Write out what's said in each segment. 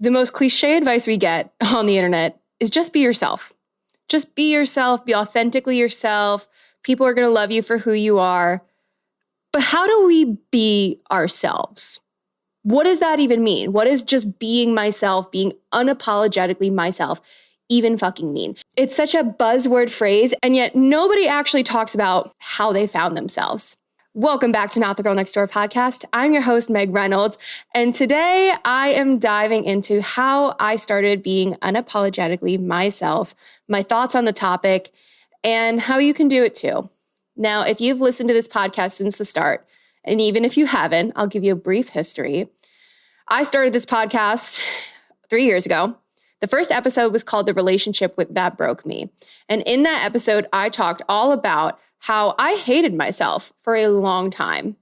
The most cliche advice we get on the internet is just be yourself. Just be yourself, be authentically yourself. People are going to love you for who you are. But how do we be ourselves? What does that even mean? What does just being myself, being unapologetically myself, even fucking mean? It's such a buzzword phrase, and yet nobody actually talks about how they found themselves. Welcome back to Not the Girl Next Door podcast. I'm your host, Meg Reynolds, and today I am diving into how I started being unapologetically myself, my thoughts on the topic, and how you can do it too. Now, if you've listened to this podcast since the start, and even if you haven't, I'll give you a brief history. I started this podcast 3 years ago. The first episode was called The Relationship That Broke Me. And in that episode, I talked all about how I hated myself for a long time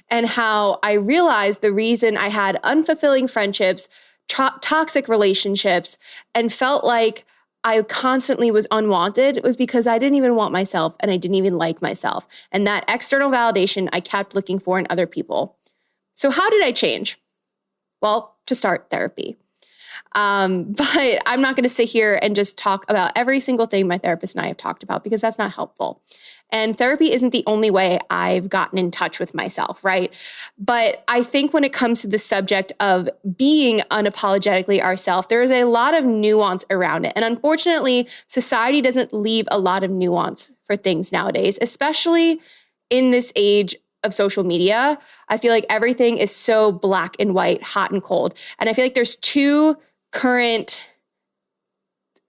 and how I realized the reason I had unfulfilling friendships, toxic relationships, and felt like I constantly was unwanted was because I didn't even want myself and I didn't even like myself. And that external validation I kept looking for in other people. So how did I change? Well, to start therapy. But I'm not going to sit here and just talk about every single thing my therapist and I have talked about because that's not helpful. And therapy isn't the only way I've gotten in touch with myself, right? But I think when it comes to the subject of being unapologetically ourselves, there is a lot of nuance around it. And unfortunately, society doesn't leave a lot of nuance for things nowadays, especially in this age of social media. I feel like everything is so black and white, hot and cold. And I feel like there's two current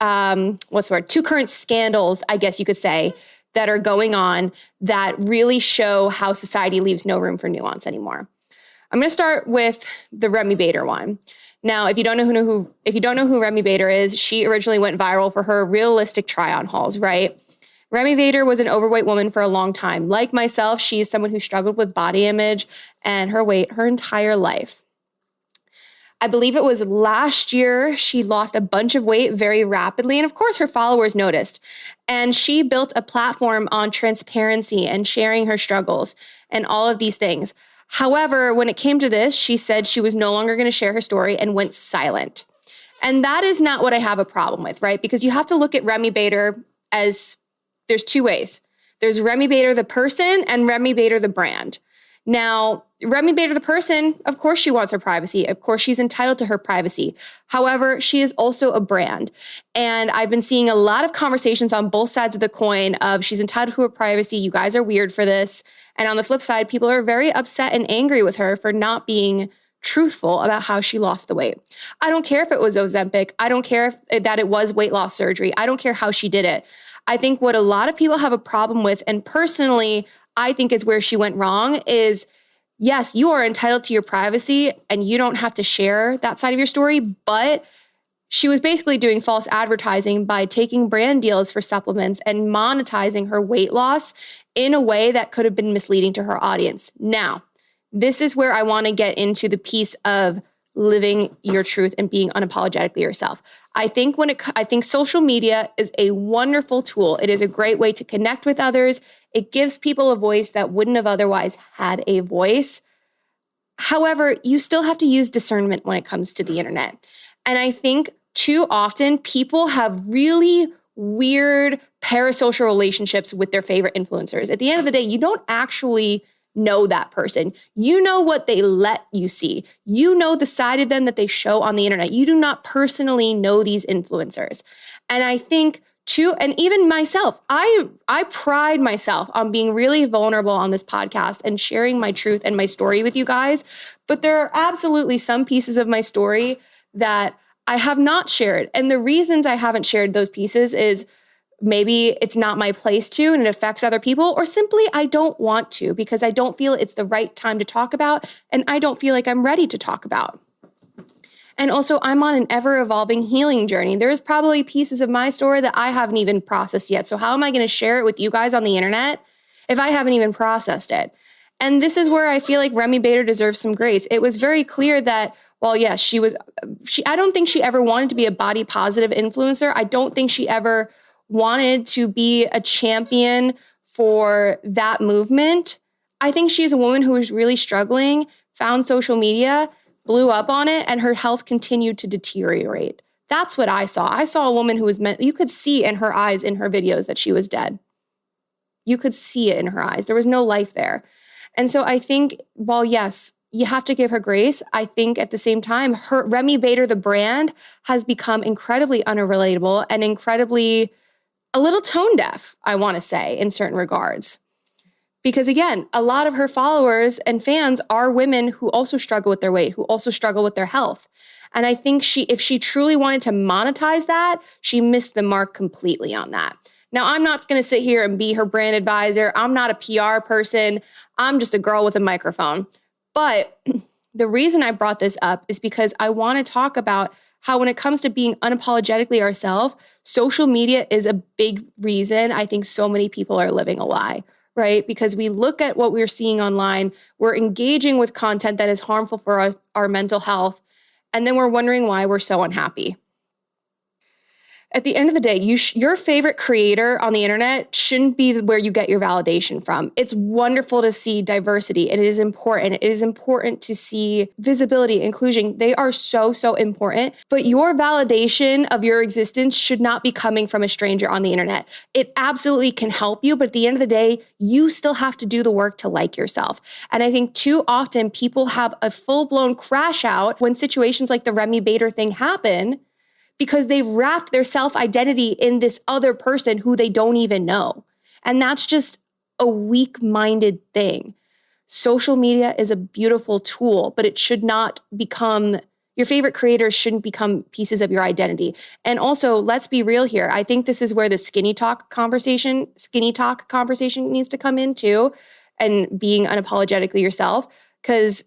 scandals, I guess you could say, that are going on that really show how society leaves no room for nuance anymore. I'm going to start with the Remi Bader one. Now, if you don't know who Remi Bader is, she originally went viral for her realistic try-on hauls, right? Remi Bader was an overweight woman for a long time. Like myself, she's someone who struggled with body image and her weight her entire life. I believe it was last year, she lost a bunch of weight very rapidly. And of course, her followers noticed. And she built a platform on transparency and sharing her struggles and all of these things. However, when it came to this, she said she was no longer going to share her story and went silent. And that is not what I have a problem with, right? Because you have to look at Remi Bader as there's two ways. There's Remi Bader, the person, and Remi Bader, the brand. Now, Remi Bader, the person, of course she wants her privacy. Of course she's entitled to her privacy. However, she is also a brand. And I've been seeing a lot of conversations on both sides of the coin of she's entitled to her privacy. You guys are weird for this. And on the flip side, people are very upset and angry with her for not being truthful about how she lost the weight. I don't care if it was Ozempic. I don't care that it was weight loss surgery. I don't care how she did it. I think what a lot of people have a problem with, and personally, I think is where she went wrong, is yes, you are entitled to your privacy and you don't have to share that side of your story, but she was basically doing false advertising by taking brand deals for supplements and monetizing her weight loss in a way that could have been misleading to her audience. Now, this is where I want to get into the piece of living your truth and being unapologetically yourself. I think social media is a wonderful tool. It is a great way to connect with others. It gives people a voice that wouldn't have otherwise had a voice. However, you still have to use discernment when it comes to the internet. And I think too often people have really weird parasocial relationships with their favorite influencers. At the end of the day, you don't actually know that person. You know what they let you see. You know the side of them that they show on the internet. You do not personally know these influencers. And I think and even myself, I pride myself on being really vulnerable on this podcast and sharing my truth and my story with you guys. But there are absolutely some pieces of my story that I have not shared. And the reasons I haven't shared those pieces is maybe it's not my place to and it affects other people, or simply I don't want to because I don't feel it's the right time to talk about and I don't feel like I'm ready to talk about. And also, I'm on an ever-evolving healing journey. There's probably pieces of my story that I haven't even processed yet. So how am I going to share it with you guys on the internet if I haven't even processed it? And this is where I feel like Remi Bader deserves some grace. It was very clear that, well, yes, I don't think she ever wanted to be a body positive influencer. I don't think she ever wanted to be a champion for that movement. I think she's a woman who was really struggling, found social media, blew up on it and her health continued to deteriorate. That's what I saw. I saw a woman who was you could see in her eyes in her videos that she was dead. You could see it in her eyes. There was no life there. And so I think, while yes, you have to give her grace, I think at the same time, Remi Bader, the brand, has become incredibly unrelatable and incredibly a little tone deaf, I want to say, in certain regards. Because again, a lot of her followers and fans are women who also struggle with their weight, who also struggle with their health. And I think if she truly wanted to monetize that, she missed the mark completely on that. Now, I'm not going to sit here and be her brand advisor. I'm not a PR person. I'm just a girl with a microphone. But the reason I brought this up is because I want to talk about how when it comes to being unapologetically ourselves, social media is a big reason I think so many people are living a lie, right? Because we look at what we're seeing online, we're engaging with content that is harmful for our mental health, and then we're wondering why we're so unhappy. At the end of the day, your favorite creator on the internet shouldn't be where you get your validation from. It's wonderful to see diversity. It is important. It is important to see visibility, inclusion. They are so, so important. But your validation of your existence should not be coming from a stranger on the internet. It absolutely can help you, but at the end of the day, you still have to do the work to like yourself. And I think too often people have a full-blown crash out when situations like the Remi Bader thing happen, because they've wrapped their self-identity in this other person who they don't even know. And that's just a weak-minded thing. Social media is a beautiful tool, but it should not become, your favorite creators shouldn't become pieces of your identity. And also, let's be real here. I think this is where the skinny talk conversation needs to come in too, and being unapologetically yourself. Because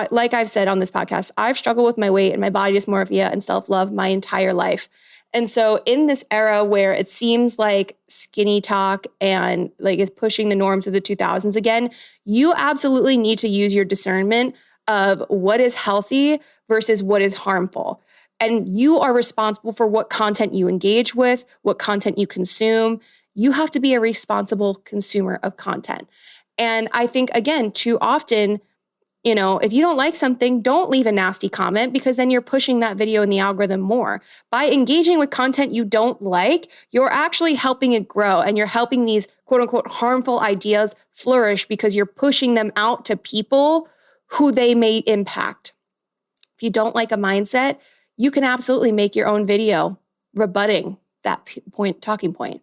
like I've said on this podcast, I've struggled with my weight and my body dysmorphia and self-love my entire life. And so in this era where it seems like skinny talk and like it's pushing the norms of the 2000s again, you absolutely need to use your discernment of what is healthy versus what is harmful. And you are responsible for what content you engage with, what content you consume. You have to be a responsible consumer of content. And I think, again, too often, if you don't like something, don't leave a nasty comment, because then you're pushing that video in the algorithm more. By engaging with content you don't like, you're actually helping it grow, and you're helping these quote unquote harmful ideas flourish because you're pushing them out to people who they may impact. If you don't like a mindset, you can absolutely make your own video rebutting that talking point.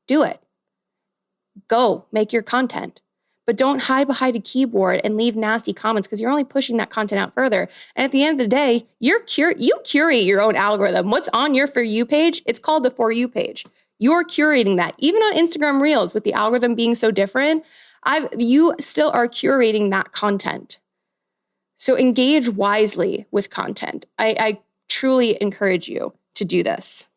Do it. Go make your content. But don't hide behind a keyboard and leave nasty comments, because you're only pushing that content out further. And at the end of the day, you curate your own algorithm. What's on your For You page? It's called the For You page. You're curating that. Even on Instagram Reels, with the algorithm being so different, you still are curating that content. So engage wisely with content. I truly encourage you to do this.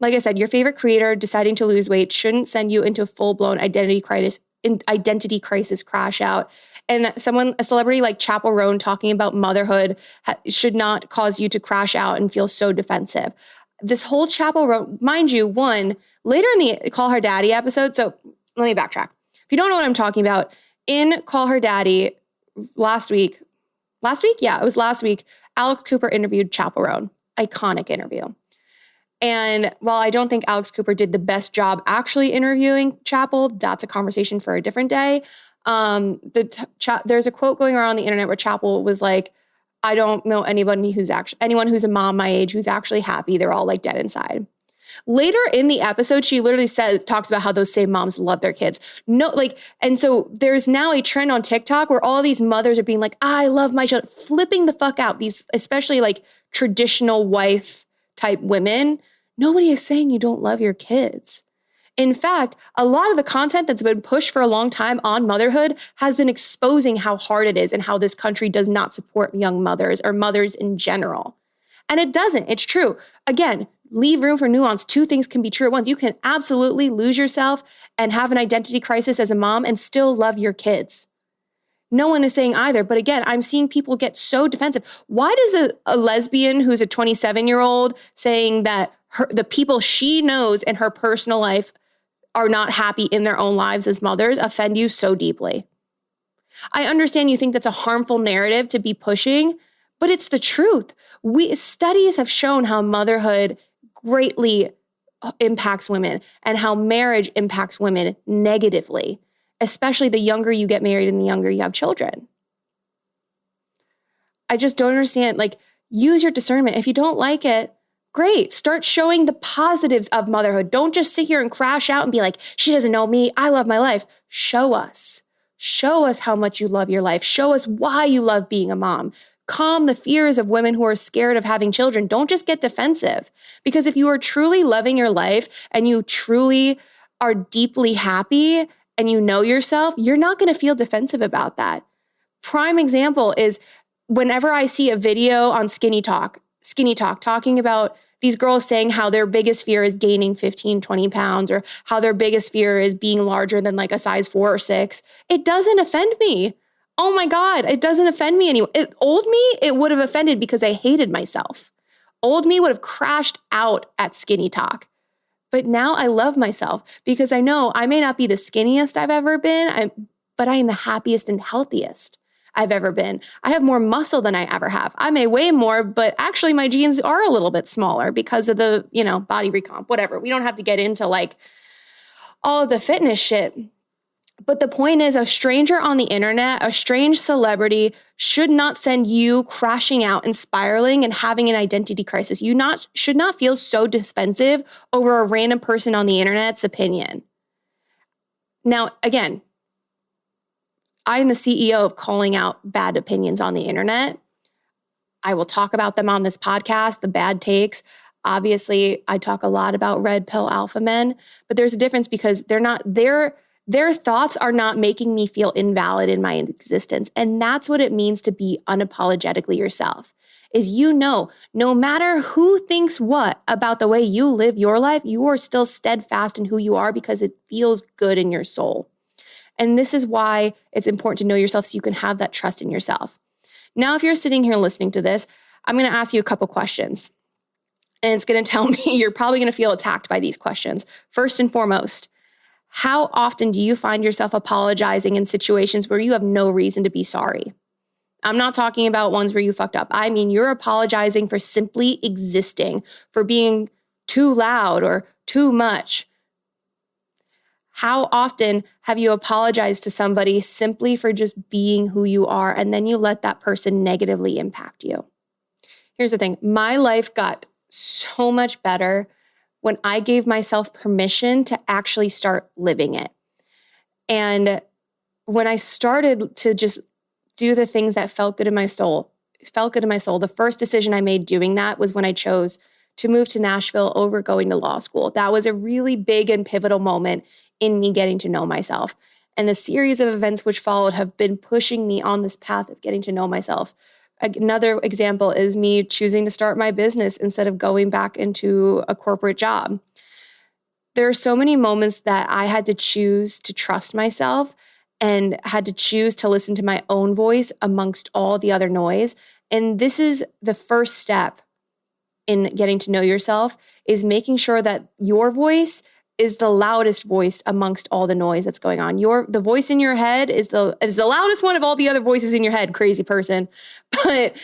Like I said, your favorite creator deciding to lose weight shouldn't send you into a full-blown identity crisis crash out. And a celebrity like Chappell Roan talking about motherhood should not cause you to crash out and feel so defensive. This whole Chappell Roan, mind you, later in the Call Her Daddy episode, so let me backtrack. If you don't know what I'm talking about, in Call Her Daddy last week, Alex Cooper interviewed Chappell Roan. Iconic interview. And while I don't think Alex Cooper did the best job actually interviewing Chappell, that's a conversation for a different day. There's a quote going around on the internet where Chappell was like, I don't know anyone who's a mom my age who's actually happy. They're all like dead inside. Later in the episode, she literally talks about how those same moms love their kids. And so there's now a trend on TikTok where all these mothers are being like, I love my child, flipping the fuck out. These, especially like traditional wife type women. Nobody is saying you don't love your kids. In fact, a lot of the content that's been pushed for a long time on motherhood has been exposing how hard it is and how this country does not support young mothers or mothers in general. And it doesn't. It's true. Again, leave room for nuance. Two things can be true at once. You can absolutely lose yourself and have an identity crisis as a mom and still love your kids. No one is saying either. But again, I'm seeing people get so defensive. Why does a lesbian who's a 27-year-old saying that the people she knows in her personal life are not happy in their own lives as mothers offend you so deeply? I understand you think that's a harmful narrative to be pushing, but it's the truth. Studies have shown how motherhood greatly impacts women and how marriage impacts women negatively, especially the younger you get married and the younger you have children. I just don't understand. Like, use your discernment. If you don't like it, great. Start showing the positives of motherhood. Don't just sit here and crash out and be like, she doesn't know me. I love my life. Show us. Show us how much you love your life. Show us why you love being a mom. Calm the fears of women who are scared of having children. Don't just get defensive. Because if you are truly loving your life and you truly are deeply happy and you know yourself, you're not going to feel defensive about that. Prime example is whenever I see a video on Skinny Talk talking about these girls saying how their biggest fear is gaining 15, 20 pounds, or how their biggest fear is being larger than like a size 4 or 6, it doesn't offend me. Oh my God, it doesn't offend me anymore. Old me, it would have offended because I hated myself. Old me would have crashed out at Skinny Talk. But now I love myself because I know I may not be the skinniest I've ever been, but I am the happiest and healthiest I've ever been. I have more muscle than I ever have. I may weigh more, but actually my jeans are a little bit smaller because of the, body recomp, whatever. We don't have to get into like all of the fitness shit. But the point is, a stranger on the internet, a strange celebrity should not send you crashing out and spiraling and having an identity crisis. You should not feel so defensive over a random person on the internet's opinion. Now, again, I am the CEO of calling out bad opinions on the internet. I will talk about them on this podcast, the bad takes. Obviously, I talk a lot about red pill alpha men, but there's a difference because their thoughts are not making me feel invalid in my existence. And that's what it means to be unapologetically yourself, is no matter who thinks what about the way you live your life, you are still steadfast in who you are because it feels good in your soul. And this is why it's important to know yourself so you can have that trust in yourself. Now, if you're sitting here listening to this, I'm going to ask you a couple questions. And it's going to tell me you're probably going to feel attacked by these questions. First and foremost, how often do you find yourself apologizing in situations where you have no reason to be sorry? I'm not talking about ones where you fucked up. I mean, you're apologizing for simply existing, for being too loud or too much. How often have you apologized to somebody simply for just being who you are, and then you let that person negatively impact you? Here's the thing. My life got so much better when I gave myself permission to actually start living it. And when I started to just do the things that felt good in my soul, the first decision I made doing that was when I chose to move to Nashville over going to law school. That was a really big and pivotal moment in me getting to know myself. And the series of events which followed have been pushing me on this path of getting to know myself. Another example is me choosing to start my business instead of going back into a corporate job. There are so many moments that I had to choose to trust myself and had to choose to listen to my own voice amongst all the other noise. And this is the first step in getting to know yourself, is making sure that your voice is the loudest voice amongst all the noise that's going on. The voice in your head is the loudest one of all the other voices in your head, crazy person, but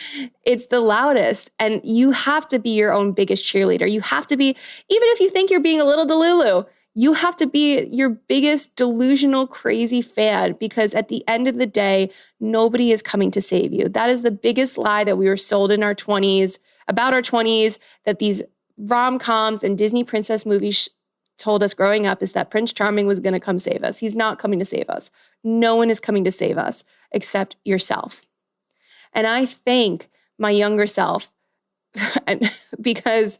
it's the loudest. And you have to be your own biggest cheerleader. You have to be, even if you think you're being a little delulu, you have to be your biggest delusional, crazy fan, because at the end of the day, nobody is coming to save you. That is the biggest lie that we were sold in our 20s, about our 20s, that these rom-coms and Disney princess movies told us growing up, is that Prince Charming was going to come save us. He's not coming to save us. No one is coming to save us except yourself. And I thank my younger self because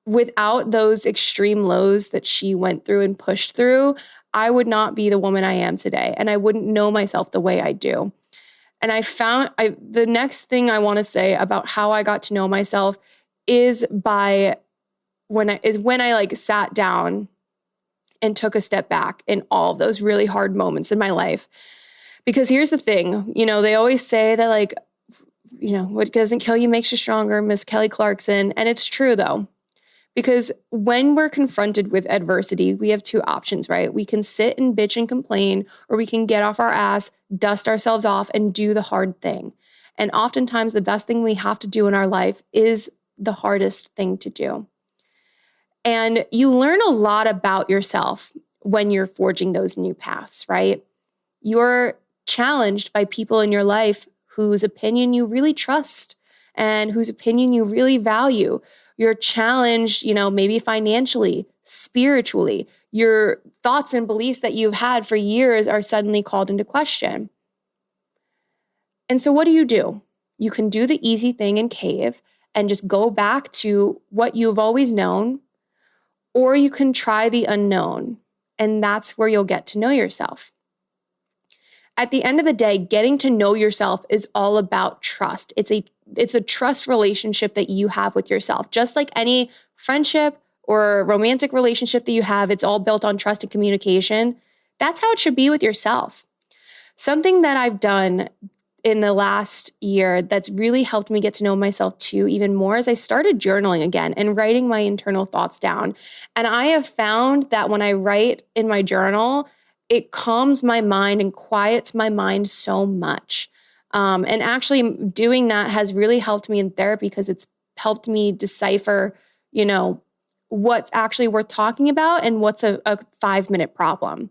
without those extreme lows that she went through and pushed through, I would not be the woman I am today. And I wouldn't know myself the way I do. And the next thing I want to say about how I got to know myself is when I like sat down and took a step back in all of those really hard moments in my life. Because here's the thing, they always say that like, what doesn't kill you makes you stronger, Miss Kelly Clarkson. And it's true though, because when we're confronted with adversity, we have two options, right? We can sit and bitch and complain, or we can get off our ass, dust ourselves off, and do the hard thing. And oftentimes the best thing we have to do in our life is the hardest thing to do. And you learn a lot about yourself when you're forging those new paths, right? You're challenged by people in your life whose opinion you really trust and whose opinion you really value. You're challenged, maybe financially, spiritually. Your thoughts and beliefs that you've had for years are suddenly called into question. And so what do? You can do the easy thing and cave and just go back to what you've always known, or you can try the unknown, and that's where you'll get to know yourself. At the end of the day, getting to know yourself is all about trust. It's a trust relationship that you have with yourself. Just like any friendship or romantic relationship that you have, it's all built on trust and communication. That's how it should be with yourself. Something that I've done in the last year that's really helped me get to know myself too even more is I started journaling again and writing my internal thoughts down. And I have found that when I write in my journal, it calms my mind and quiets my mind so much. And actually doing that has really helped me in therapy because it's helped me decipher, what's actually worth talking about and what's a 5-minute problem.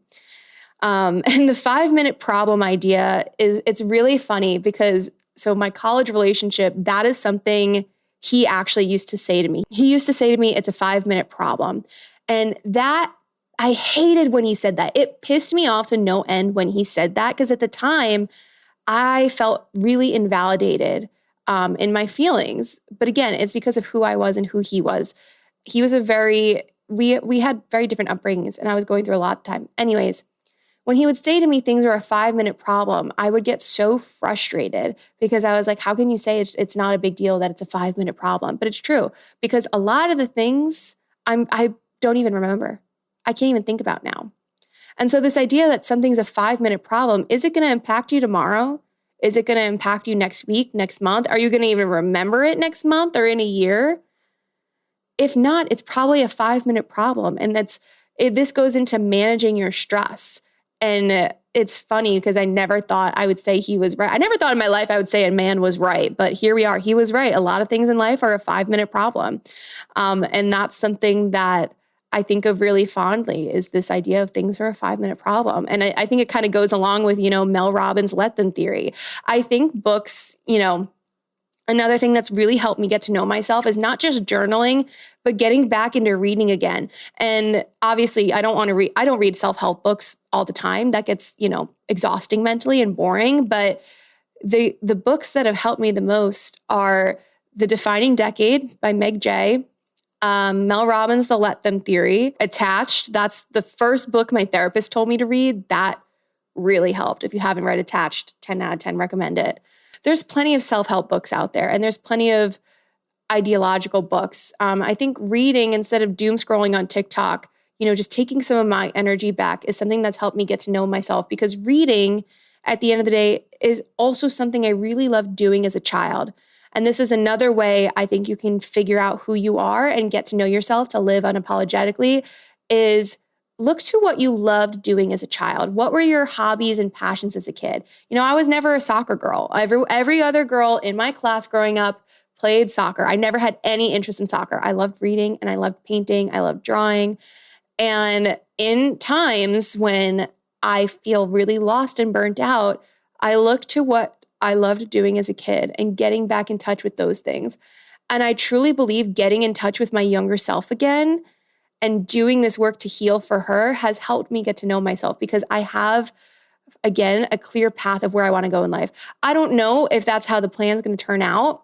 And the 5-minute problem idea it's really funny because so my college relationship, that is something he actually used to say to me. He used to say to me, it's a 5-minute problem. And that I hated when he said that. It pissed me off to no end when he said that because at the time I felt really invalidated in my feelings. But again, it's because of who I was and who he was. He was we had very different upbringings and I was going through a lot of time. Anyways, when he would say to me things were a 5-minute problem, I would get so frustrated because I was like, how can you say it's not a big deal that it's a 5-minute problem? But it's true because a lot of the things I don't even remember. I can't even think about now. And so this idea that something's a 5-minute problem, is it going to impact you tomorrow? Is it going to impact you next week, next month? Are you going to even remember it next month or in a year? If not, it's probably a 5-minute problem. And this goes into managing your stress. And it's funny because I never thought I would say he was right. I never thought in my life I would say a man was right, but here we are. He was right. A lot of things in life are a 5-minute problem. And that's something that I think of really fondly is this idea of things are a 5-minute problem. And I think it kind of goes along with, Mel Robbins' Let Them theory. I think books, another thing that's really helped me get to know myself is not just journaling, but getting back into reading again. And obviously I don't read self-help books all the time. That gets, exhausting mentally and boring. But the books that have helped me the most are The Defining Decade by Meg Jay, Mel Robbins' The Let Them theory, Attached. That's the first book my therapist told me to read. That really helped. If you haven't read Attached, 10 out of 10, recommend it. There's plenty of self-help books out there, and there's plenty of ideological books. I think reading instead of doom scrolling on TikTok, just taking some of my energy back is something that's helped me get to know myself because reading at the end of the day is also something I really loved doing as a child. And this is another way I think you can figure out who you are and get to know yourself to live unapologetically is look to what you loved doing as a child. What were your hobbies and passions as a kid? I was never a soccer girl. Every other girl in my class growing up played soccer. I never had any interest in soccer. I loved reading and I loved painting. I loved drawing. And in times when I feel really lost and burnt out, I look to what I loved doing as a kid and getting back in touch with those things. And I truly believe getting in touch with my younger self again and doing this work to heal for her has helped me get to know myself because I have, again, a clear path of where I want to go in life. I don't know if that's how the plan's going to turn out,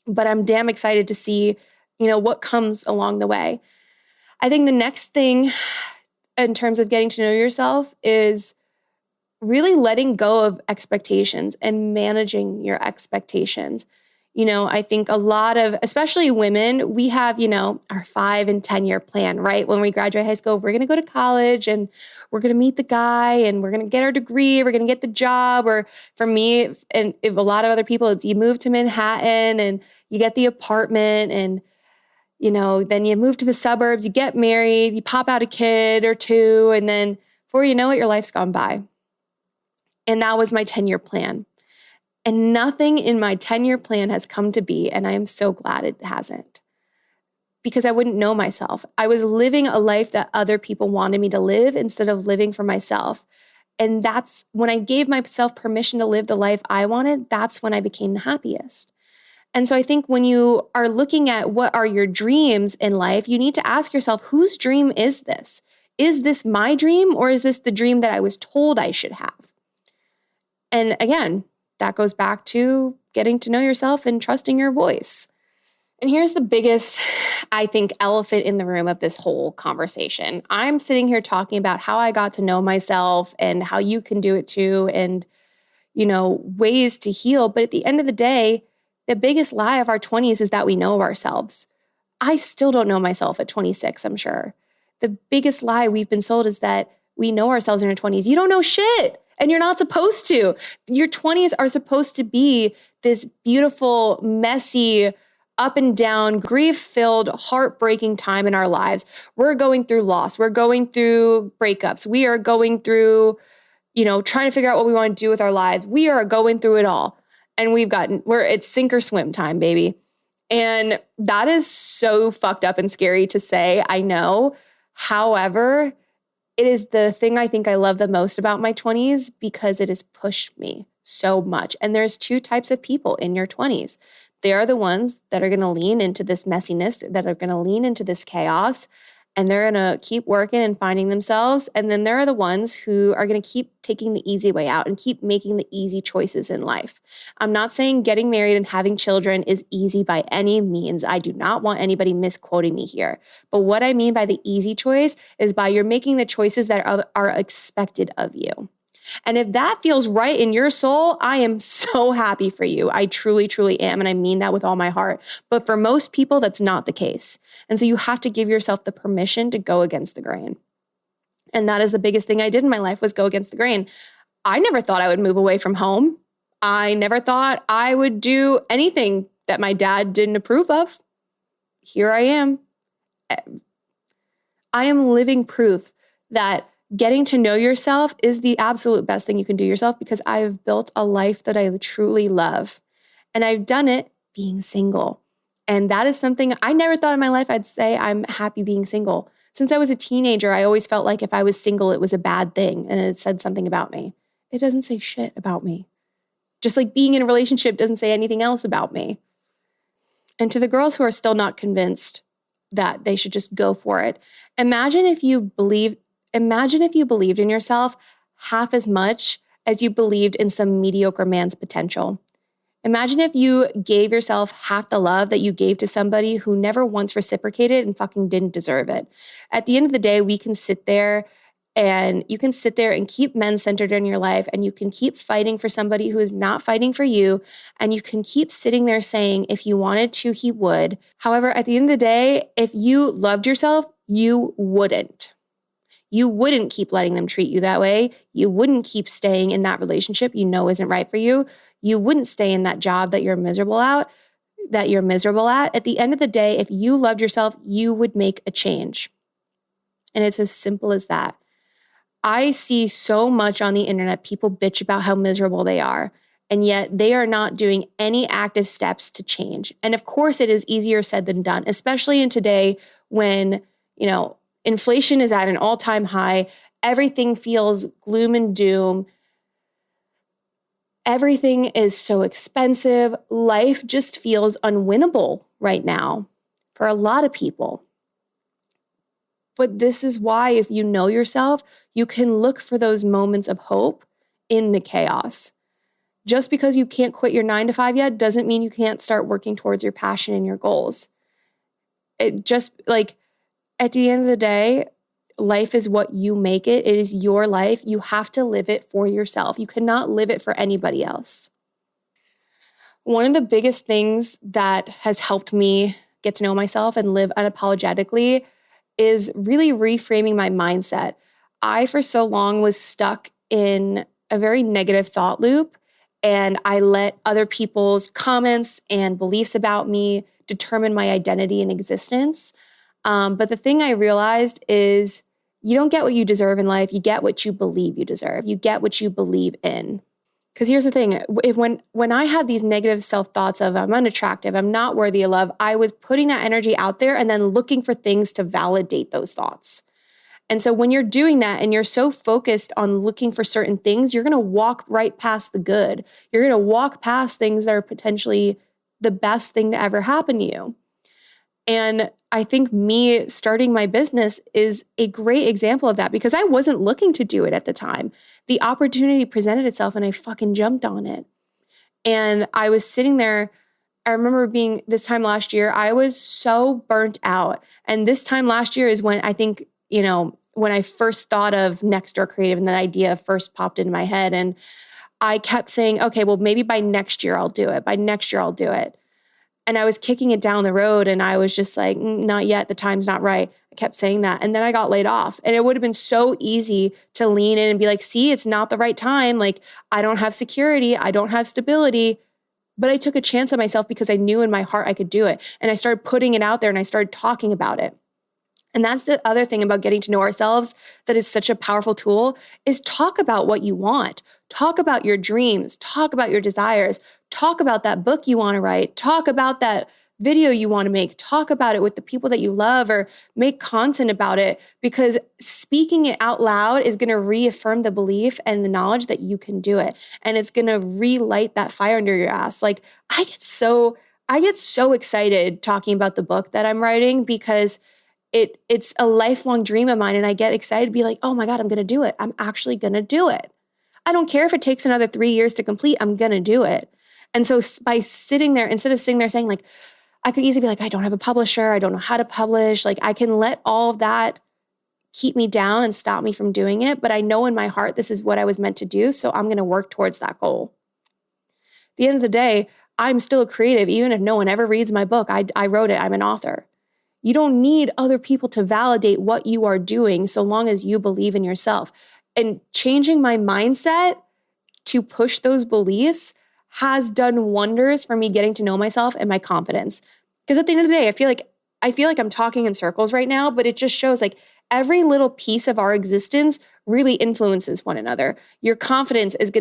but I'm damn excited to see, what comes along the way. I think the next thing in terms of getting to know yourself is really letting go of expectations and managing your expectations. I think a lot of, especially women, we have, our 5 and 10-year plan, right? When we graduate high school, we're going to go to college and we're going to meet the guy and we're going to get our degree, we're going to get the job. Or for me, and if a lot of other people, it's you move to Manhattan and you get the apartment and, then you move to the suburbs, you get married, you pop out a kid or two, and then before you know it, your life's gone by. And that was my 10-year plan. And nothing in my 10-year plan has come to be, and I am so glad it hasn't. Because I wouldn't know myself. I was living a life that other people wanted me to live instead of living for myself. And that's when I gave myself permission to live the life I wanted, that's when I became the happiest. And so I think when you are looking at what are your dreams in life, you need to ask yourself, whose dream is this? Is this my dream, or is this the dream that I was told I should have? And again, that goes back to getting to know yourself and trusting your voice. And here's the biggest, I think, elephant in the room of this whole conversation. I'm sitting here talking about how I got to know myself and how you can do it too, and, ways to heal. But at the end of the day, the biggest lie of our 20s is that we know ourselves. I still don't know myself at 26, I'm sure. The biggest lie we've been sold is that we know ourselves in our 20s. You don't know shit, and you're not supposed to. Your 20s are supposed to be this beautiful, messy, up and down, grief-filled, heartbreaking time in our lives. We're going through loss. We're going through breakups. We are going through, trying to figure out what we want to do with our lives. We are going through it all. And it's sink or swim time, baby. And that is so fucked up and scary to say, I know. However, it is the thing I think I love the most about my 20s because it has pushed me so much. And there's two types of people in your 20s. They are the ones that are going to lean into this messiness, that are going to lean into this chaos, and they're going to keep working and finding themselves. And then there are the ones who are going to keep taking the easy way out and keep making the easy choices in life. I'm not saying getting married and having children is easy by any means. I do not want anybody misquoting me here. But what I mean by the easy choice is by you're making the choices that are expected of you. And if that feels right in your soul, I am so happy for you. I truly, truly am. And I mean that with all my heart. But for most people, that's not the case. And so you have to give yourself the permission to go against the grain. And that is the biggest thing I did in my life, was go against the grain. I never thought I would move away from home. I never thought I would do anything that my dad didn't approve of. Here I am. I am living proof that getting to know yourself is the absolute best thing you can do yourself, because I have built a life that I truly love. And I've done it being single. And that is something I never thought in my life I'd say I'm happy being single. Since I was a teenager, I always felt like if I was single, it was a bad thing and it said something about me. It doesn't say shit about me. Just like being in a relationship doesn't say anything else about me. And to the girls who are still not convinced that they should just go for it, imagine if you believed in yourself half as much as you believed in some mediocre man's potential. Imagine if you gave yourself half the love that you gave to somebody who never once reciprocated and fucking didn't deserve it. At the end of the day, we can sit there and you can sit there and keep men centered in your life, and you can keep fighting for somebody who is not fighting for you. And you can keep sitting there saying, if you wanted to, he would. However, at the end of the day, if you loved yourself, you wouldn't. You wouldn't keep letting them treat you that way. You wouldn't keep staying in that relationship you know isn't right for you. You wouldn't stay in that job that you're miserable at. At the end of the day, if you loved yourself, you would make a change. And it's as simple as that. I see so much on the internet, people bitch about how miserable they are, and yet they are not doing any active steps to change. And of course, it is easier said than done, especially in today when, inflation is at an all-time high. Everything feels gloom and doom. Everything is so expensive. Life just feels unwinnable right now for a lot of people. But this is why, if you know yourself, you can look for those moments of hope in the chaos. Just because you can't quit your 9-to-5 yet doesn't mean you can't start working towards your passion and your goals. It just at the end of the day, life is what you make it. It is your life. You have to live it for yourself. You cannot live it for anybody else. One of the biggest things that has helped me get to know myself and live unapologetically is really reframing my mindset. I, for so long, was stuck in a very negative thought loop, and I let other people's comments and beliefs about me determine my identity and existence. But the thing I realized is you don't get what you deserve in life. You get what you believe you deserve. You get what you believe in. Because here's the thing, when I had these negative self-thoughts of I'm unattractive, I'm not worthy of love, I was putting that energy out there and then looking for things to validate those thoughts. And so when you're doing that and you're so focused on looking for certain things, you're going to walk right past the good. You're going to walk past things that are potentially the best thing to ever happen to you. And I think me starting my business is a great example of that because I wasn't looking to do it at the time. The opportunity presented itself and I fucking jumped on it. And I was sitting there. I remember being this time last year, I was so burnt out. And this time last year is when I think, when I first thought of Nextdoor Creative and that idea first popped into my head. And I kept saying, okay, well, maybe by next year I'll do it. By next year I'll do it. And I was kicking it down the road and I was just like, not yet. The time's not right. I kept saying that. And then I got laid off. And it would have been so easy to lean in and be like, see, it's not the right time. Like, I don't have security. I don't have stability. But I took a chance on myself because I knew in my heart I could do it. And I started putting it out there and I started talking about it. And that's the other thing about getting to know ourselves that is such a powerful tool is talk about what you want. Talk about your dreams. Talk about your desires. Talk about that book you want to write. Talk about that video you want to make. Talk about it with the people that you love or make content about it because speaking it out loud is going to reaffirm the belief and the knowledge that you can do it. And it's going to relight that fire under your ass. Like I get so excited talking about the book that I'm writing because it's a lifelong dream of mine. And I get excited to be like, oh my God, I'm going to do it. I'm actually going to do it. I don't care if it takes another 3 years to complete, I'm going to do it. And so by sitting there, instead of sitting there saying like, I could easily be like, I don't have a publisher. I don't know how to publish. Like I can let all of that keep me down and stop me from doing it. But I know in my heart, this is what I was meant to do. So I'm going to work towards that goal. At the end of the day, I'm still a creative. Even if no one ever reads my book, I wrote it. I'm an author. You don't need other people to validate what you are doing so long as you believe in yourself. And changing my mindset to push those beliefs has done wonders for me getting to know myself and my confidence. Because at the end of the day, I feel like I'm talking in circles right now, but it just shows like every little piece of our existence really influences one another. Your confidence is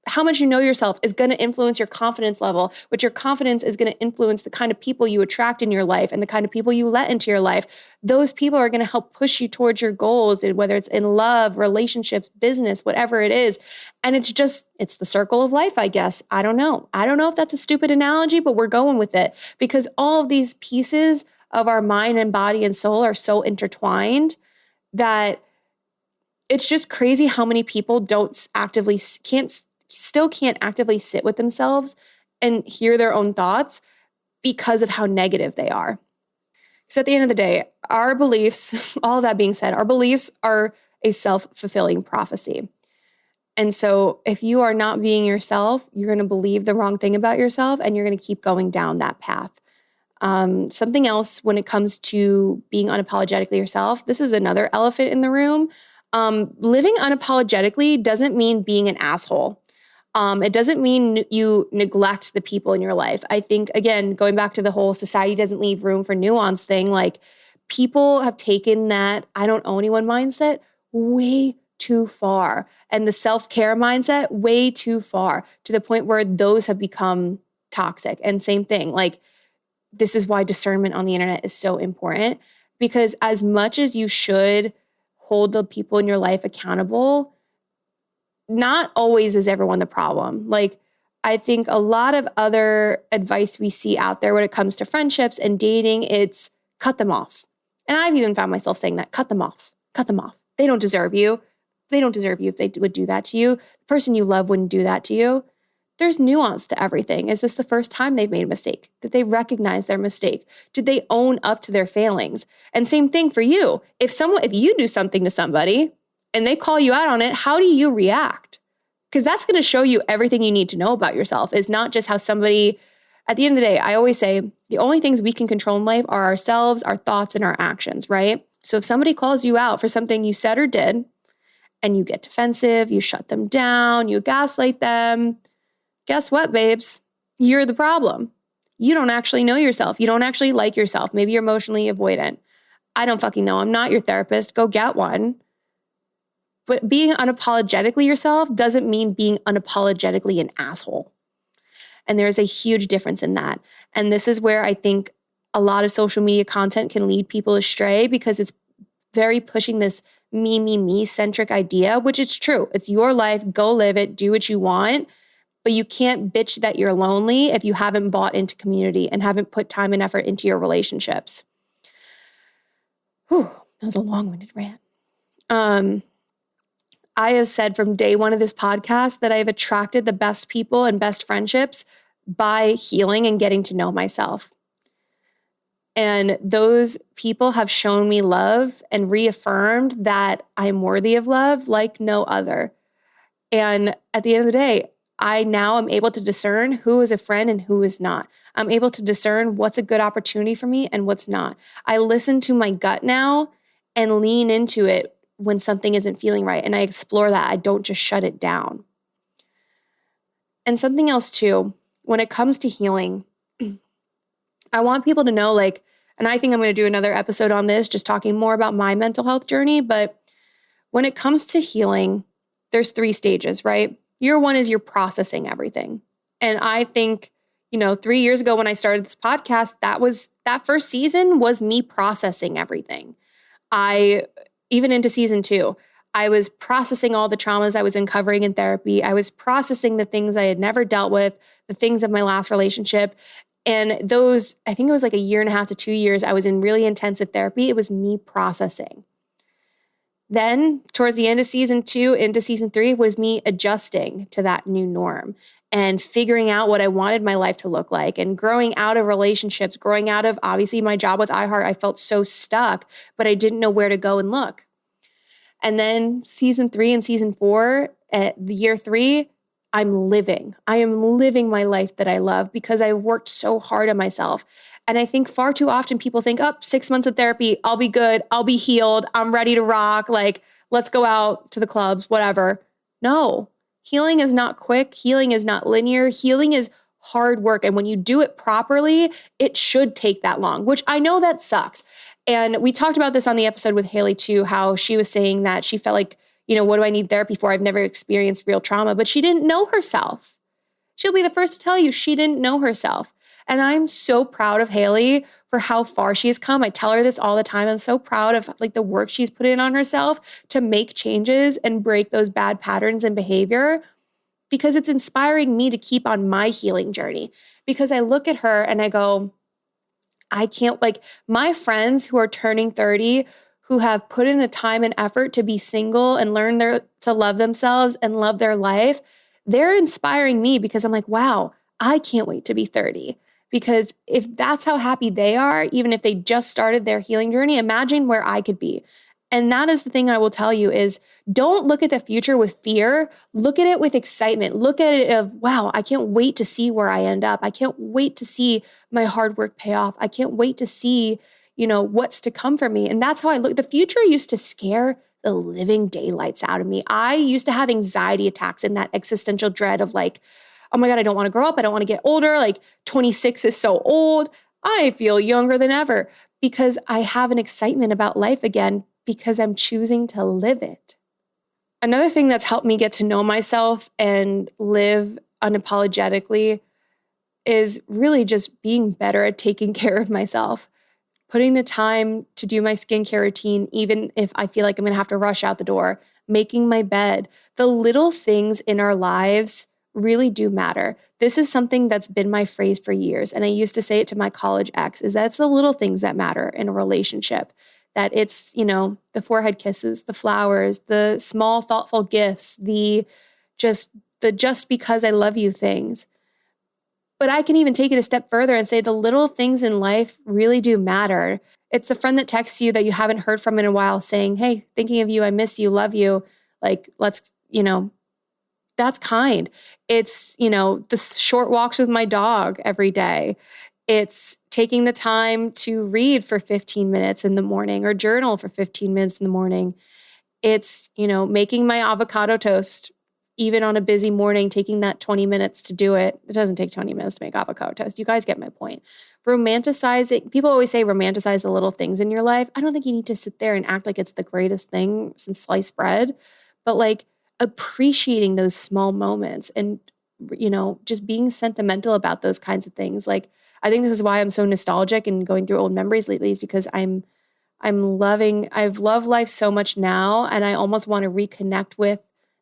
how much you know yourself is going to influence your confidence level, which your confidence is going to influence the kind of people you attract in your life and the kind of people you let into your life. Those people are going to help push you towards your goals, whether it's in love, relationships, business, whatever it is. And it's the circle of life, I guess. I don't know. I don't know if that's a stupid analogy, but we're going with it because all of these pieces of our mind and body and soul are so intertwined that it's just crazy how many people still can't actively sit with themselves and hear their own thoughts because of how negative they are. So at the end of the day, our beliefs, all that being said, our beliefs are a self-fulfilling prophecy. And so if you are not being yourself, you're going to believe the wrong thing about yourself and you're going to keep going down that path. Something else when it comes to being unapologetically yourself, this is another elephant in the room. Living unapologetically doesn't mean being an asshole. It doesn't mean you neglect the people in your life. I think, again, going back to the whole society doesn't leave room for nuance thing, like people have taken that I don't owe anyone mindset way too far. And the self-care mindset way too far to the point where those have become toxic. And same thing, like this is why discernment on the internet is so important because as much as you should hold the people in your life accountable, not always is everyone the problem. Like, I think a lot of other advice we see out there when it comes to friendships and dating, it's cut them off. And I've even found myself saying that, cut them off, cut them off. They don't deserve you. They don't deserve you if they would do that to you. The person you love wouldn't do that to you. There's nuance to everything. Is this the first time they've made a mistake? Did they recognize their mistake? Did they own up to their failings? And same thing for you. If you do something to somebody and they call you out on it, how do you react? Because that's going to show you everything you need to know about yourself. Is not just how somebody, at the end of the day, I always say the only things we can control in life are ourselves, our thoughts, and our actions, right? So if somebody calls you out for something you said or did, and you get defensive, you shut them down, you gaslight them, guess what, babes? You're the problem. You don't actually know yourself. You don't actually like yourself. Maybe you're emotionally avoidant. I don't fucking know. I'm not your therapist. Go get one. But being unapologetically yourself doesn't mean being unapologetically an asshole. And there's a huge difference in that. And this is where I think a lot of social media content can lead people astray, because it's very pushing this me centric idea, which is true. It's your life. Go live it. Do what you want. But you can't bitch that you're lonely if you haven't bought into community and haven't put time and effort into your relationships. Whew, that was a long-winded rant. I have said from day one of this podcast that I have attracted the best people and best friendships by healing and getting to know myself. And those people have shown me love and reaffirmed that I'm worthy of love like no other. And at the end of the day, I now am able to discern who is a friend and who is not. I'm able to discern what's a good opportunity for me and what's not. I listen to my gut now and lean into it when something isn't feeling right. And I explore that. I don't just shut it down. And something else too, when it comes to healing, I want people to know, like, and I think I'm going to do another episode on this, just talking more about my mental health journey. But when it comes to healing, there's 3 stages, right? Year 1 is you're processing everything. And I think, 3 years ago when I started this podcast, that first season was me processing everything. Even into season 2, I was processing all the traumas I was uncovering in therapy. I was processing the things I had never dealt with, the things of my last relationship. And those, I think it was like 1.5 to 2 years, I was in really intensive therapy. It was me processing. Then towards the end of season 2 into season 3 was me adjusting to that new norm and figuring out what I wanted my life to look like and growing out of relationships, growing out of obviously my job with iHeart. I felt so stuck, but I didn't know where to go and look. And then season 3 and season 4, at the year 3, I am living my life that I love because I worked so hard on myself. And I think far too often people think, 6 months of therapy, I'll be good, I'll be healed, I'm ready to rock, like, let's go out to the clubs, whatever. No, healing is not quick. Healing is not linear. Healing is hard work. And when you do it properly, it should take that long, which I know that sucks. And we talked about this on the episode with Haley too, how she was saying that she felt like, what do I need therapy for? I've never experienced real trauma, but she didn't know herself. She'll be the first to tell you she didn't know herself. And I'm so proud of Haley for how far she's come. I tell her this all the time. I'm so proud of the work she's put in on herself to make changes and break those bad patterns and behavior, because it's inspiring me to keep on my healing journey. Because I look at her and I go, I can't, my friends who are turning 30, who have put in the time and effort to be single and learn to love themselves and love their life, they're inspiring me because I'm like, wow, I can't wait to be 30. Because if that's how happy they are, even if they just started their healing journey, imagine where I could be. And that is the thing I will tell you is, don't look at the future with fear. Look at it with excitement. Look at it of, wow, I can't wait to see where I end up. I can't wait to see my hard work pay off. I can't wait to see, what's to come for me. And that's how I look. The future used to scare the living daylights out of me. I used to have anxiety attacks and that existential dread of oh my God, I don't want to grow up. I don't want to get older. 26 is so old. I feel younger than ever because I have an excitement about life again because I'm choosing to live it. Another thing that's helped me get to know myself and live unapologetically is really just being better at taking care of myself, putting the time to do my skincare routine, even if I feel like I'm going to have to rush out the door, making my bed. The little things in our lives really do matter. This is something that's been my phrase for years. And I used to say it to my college ex, is that it's the little things that matter in a relationship. That it's, the forehead kisses, the flowers, the small, thoughtful gifts, the just because I love you things. But I can even take it a step further and say the little things in life really do matter. It's the friend that texts you that you haven't heard from in a while saying, hey, thinking of you, I miss you, love you. Let's, that's kind. It's, the short walks with my dog every day. It's taking the time to read for 15 minutes in the morning or journal for 15 minutes in the morning. It's, making my avocado toast, even on a busy morning, taking that 20 minutes to do it. It doesn't take 20 minutes to make avocado toast. You guys get my point. Romanticizing, people always say romanticize the little things in your life. I don't think you need to sit there and act like it's the greatest thing since sliced bread. but like appreciating those small moments and, just being sentimental about those kinds of things. Like, I think this is why I'm so nostalgic and going through old memories lately, is because I've loved life so much now, and I almost want to reconnect with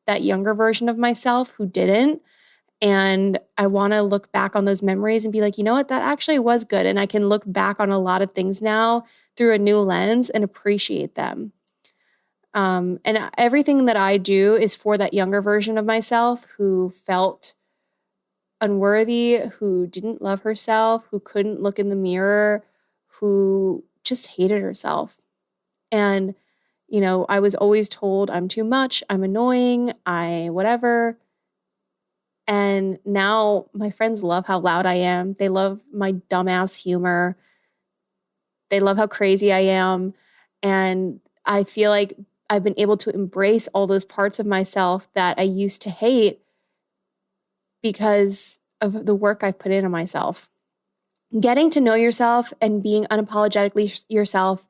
that younger version of myself who didn't. And I want to look back on those memories and be like, you know what, that actually was good. And I can look back on a lot of things now through a new lens and appreciate them. And everything that I do is for that younger version of myself who felt unworthy, who didn't love herself, who couldn't look in the mirror, who just hated herself. And, I was always told I'm too much, I'm annoying, whatever. And now my friends love how loud I am. They love my dumbass humor. They love how crazy I am. And I feel like I've been able to embrace all those parts of myself that I used to hate because of the work I've put into myself. Getting to know yourself and being unapologetically yourself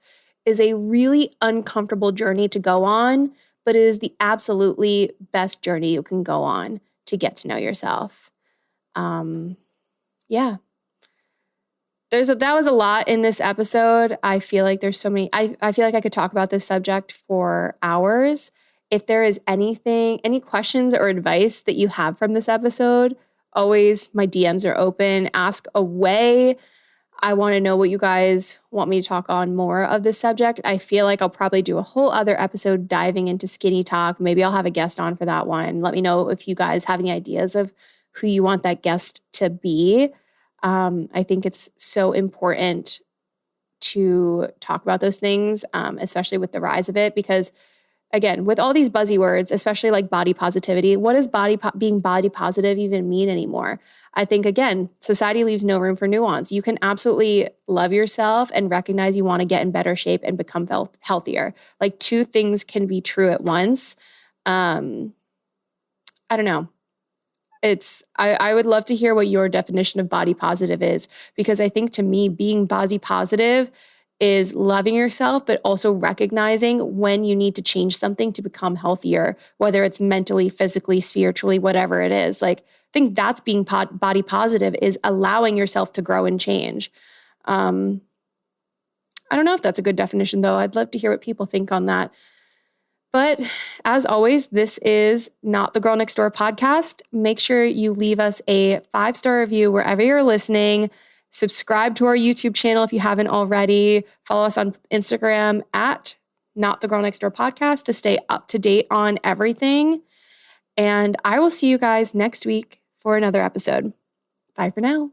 is a really uncomfortable journey to go on, but it is the absolutely best journey you can go on to get to know yourself. Yeah. That was a lot in this episode. I feel like there's so many, I feel like I could talk about this subject for hours. If there is any questions or advice that you have from this episode, always my DMs are open. Ask away. I want to know what you guys want me to talk on more of this subject. I feel like I'll probably do a whole other episode diving into skinny talk. Maybe I'll have a guest on for that one. Let me know if you guys have any ideas of who you want that guest to be. I think it's so important to talk about those things, especially with the rise of it, because again, with all these buzzy words, especially like body positivity, what does being body positive even mean anymore? I think, again, society leaves no room for nuance. You can absolutely love yourself and recognize you want to get in better shape and become healthier. Like, two things can be true at once. I don't know. I would love to hear what your definition of body positive is, because I think to me, being body positive is loving yourself, but also recognizing when you need to change something to become healthier, whether it's mentally, physically, spiritually, whatever it is. Like, I think that's being body positive, is allowing yourself to grow and change. I don't know if that's a good definition, though. I'd love to hear what people think on that. But as always, this is Not the Girl Next Door podcast. Make sure you leave us a 5-star review wherever you're listening. Subscribe to our YouTube channel if you haven't already. Follow us on Instagram at Not the Girl Next Door podcast to stay up to date on everything. And I will see you guys next week for another episode. Bye for now.